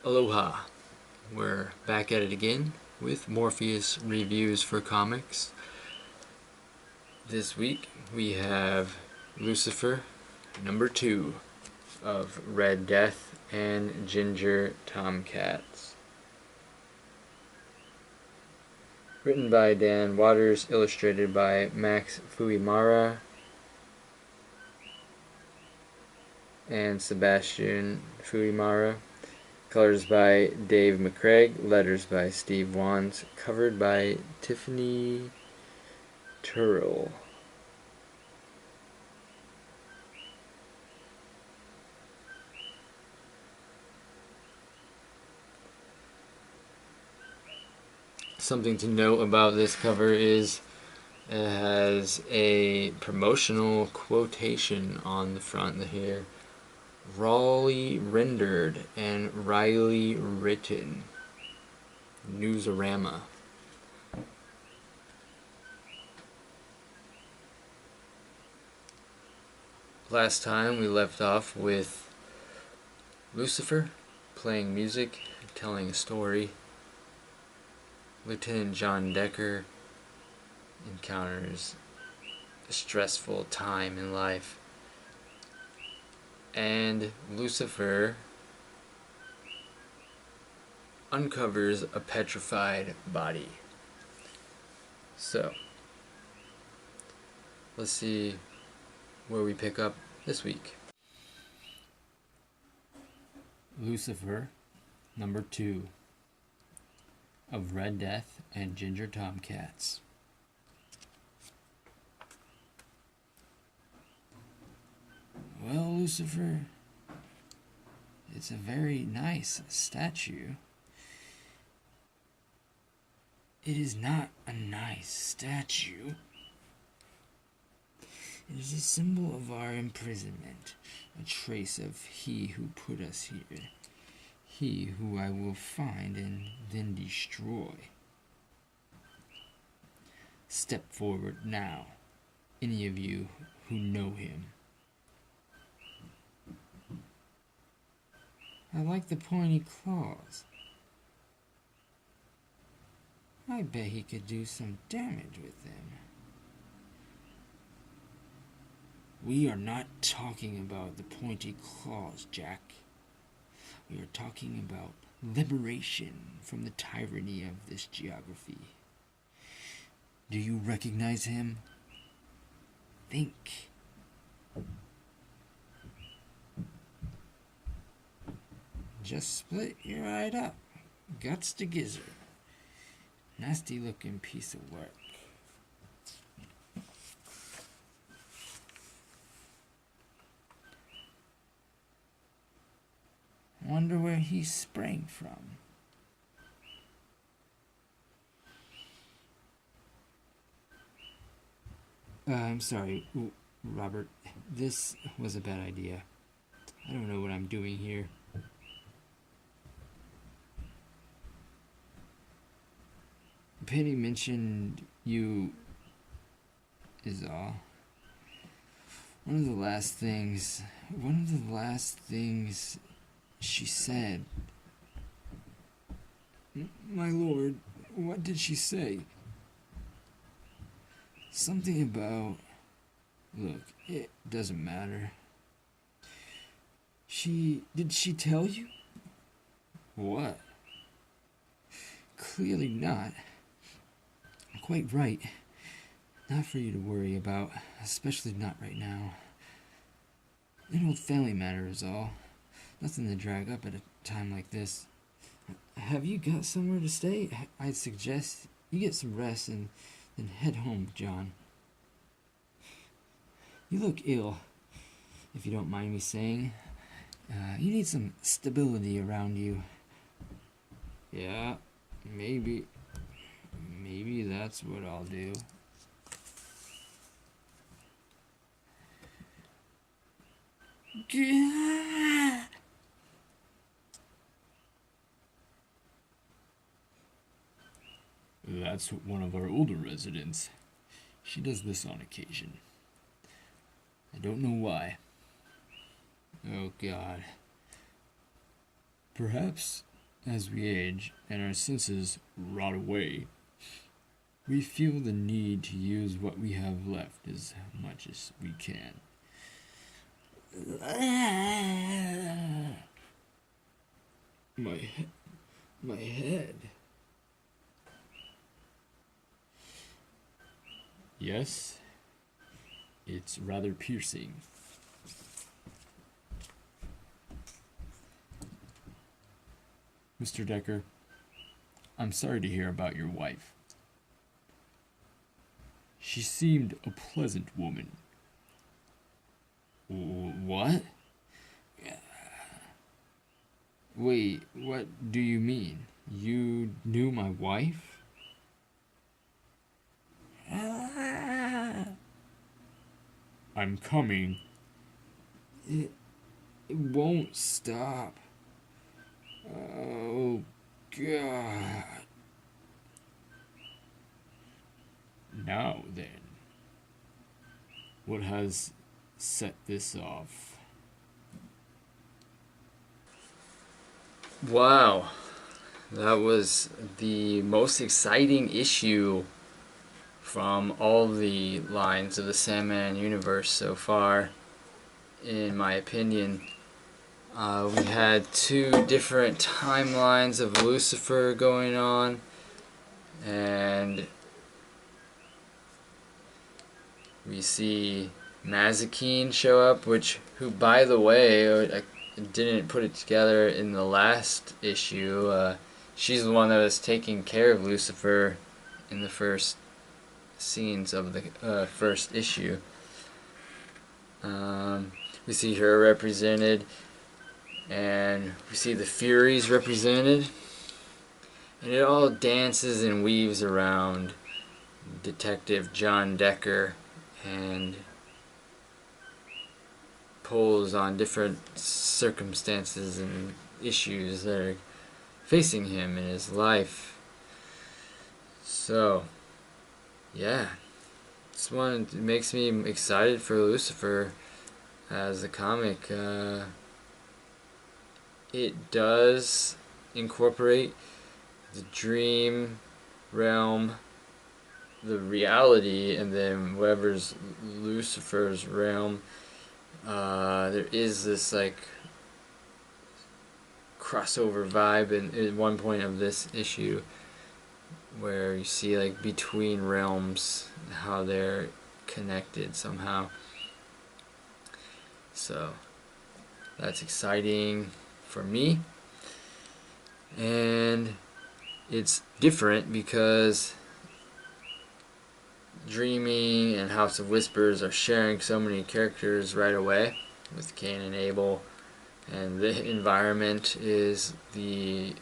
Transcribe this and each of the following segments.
Aloha. We're back at it again with Morpheus reviews for comics. This week we have Lucifer, number 2 of Red Death and Ginger Tomcats. Written by Dan Waters, illustrated by Max Fiumara and Sebastian Fiumara. Colors by Dave McCaig, letters by Steve Wands, covered by Tiffany Turrill. Something to note about this cover is it has a promotional quotation on the front here. Rawly rendered and Riley written. Newsarama. Last time we left off with Lucifer playing music, telling a story. Lieutenant John Decker encounters a stressful time in life. And Lucifer uncovers a petrified body. So, let's see where we pick up this week. Lucifer, number 2 of Red Death and Ginger Tomcats. Well, Lucifer, it's a very nice statue. It is not a nice statue. It is a symbol of our imprisonment, a trace of he who put us here, he who I will find and then destroy. Step forward now, any of you who know him. I like the pointy claws. I bet he could do some damage with them. We are not talking about the pointy claws, Jack. We are talking about liberation from the tyranny of this geography. Do you recognize him? Think. Just split your eye up. Guts to gizzard. Nasty looking piece of work. Wonder where he sprang from. I'm sorry, Robert. This was a bad idea. I don't know what I'm doing here. Penny mentioned you is all. One of the last things she said. My lord, what did she say? Something about... Look, it doesn't matter. Did she tell you? What? Clearly not. Quite right. Not for you to worry about, especially not right now. An old family matter is all. Nothing to drag up at a time like this. Have you got somewhere to stay? I'd suggest you get some rest and then head home, John. You look ill, if you don't mind me saying. You need some stability around you. Yeah, maybe that's what I'll do. That's one of our older residents. She does this on occasion. I don't know why. Oh, God. Perhaps As we age and our senses rot away, we feel the need to use what we have left as much as we can. My head. Yes, it's rather piercing. Mr. Decker, I'm sorry to hear about your wife. She seemed a pleasant woman. What? Wait, what do you mean? You knew my wife? I'm coming. It won't stop. Oh, God. Now then, what has set this off? Wow, that was the most exciting issue from all the lines of the Sandman Universe so far, in my opinion. We had two different timelines of Lucifer going on, and we see Mazikeen show up, who by the way, I didn't put it together in the last issue. She's the one that was taking care of Lucifer in the first scenes of the first issue. We see her represented, and we see the Furies represented, and it all dances and weaves around Detective John Decker and pulls on different circumstances and issues that are facing him in his life. So, yeah, this one makes me excited for Lucifer as a comic. It does incorporate the dream realm, the reality, and then whatever's Lucifer's realm. There is this like crossover vibe at one point of this issue where you see like between realms, how they're connected somehow. So that's exciting for me, and it's different because Dreaming and House of Whispers are sharing so many characters right away with Cain and Abel, and the environment is the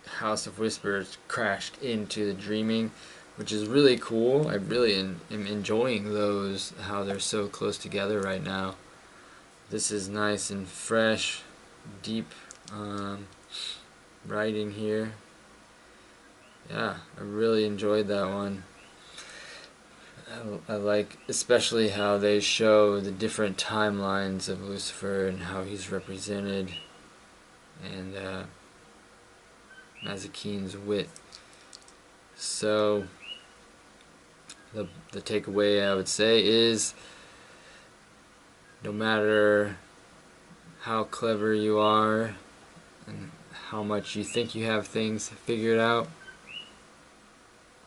House of Whispers crashed into the Dreaming, which is really cool. I really am enjoying those, how they're so close together right now. This is nice and fresh, deep writing here. Yeah, I really enjoyed that one. I like especially how they show the different timelines of Lucifer and how he's represented, and Mazikeen's wit. So the takeaway I would say is, no matter how clever you are and how much you think you have things figured out,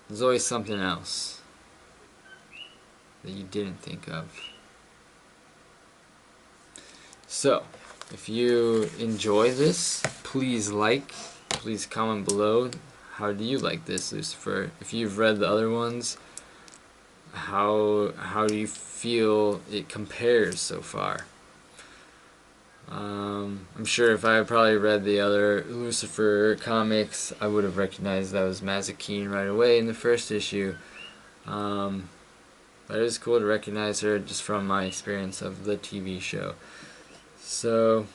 there's always something else that you didn't think of. So, if you enjoy this, please comment below. How do you like this, Lucifer? If you've read the other ones, how do you feel it compares so far? I'm sure if I had probably read the other Lucifer comics, I would have recognized that was Mazikeen right away in the first issue. But it was cool to recognize her just from my experience of the TV show. So,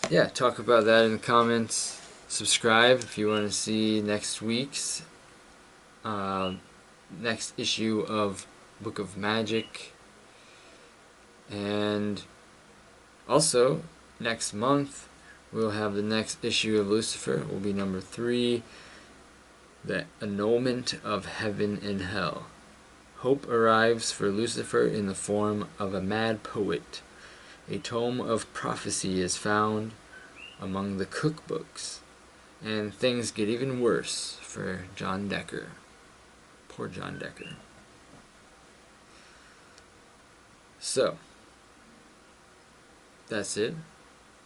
yeah, talk about that in the comments. Subscribe if you want to see next week's next issue of Book of Magic. And also, next month, we'll have the next issue of Lucifer. It will be number 3, The Annulment of Heaven and Hell. Hope arrives for Lucifer in the form of a mad poet. A tome of prophecy is found among the cookbooks, and things get even worse for John Decker. Poor John Decker. So, that's it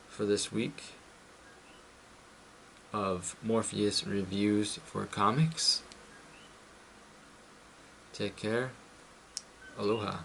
for this week of Morpheus Reviews for Comics. Take care. Aloha.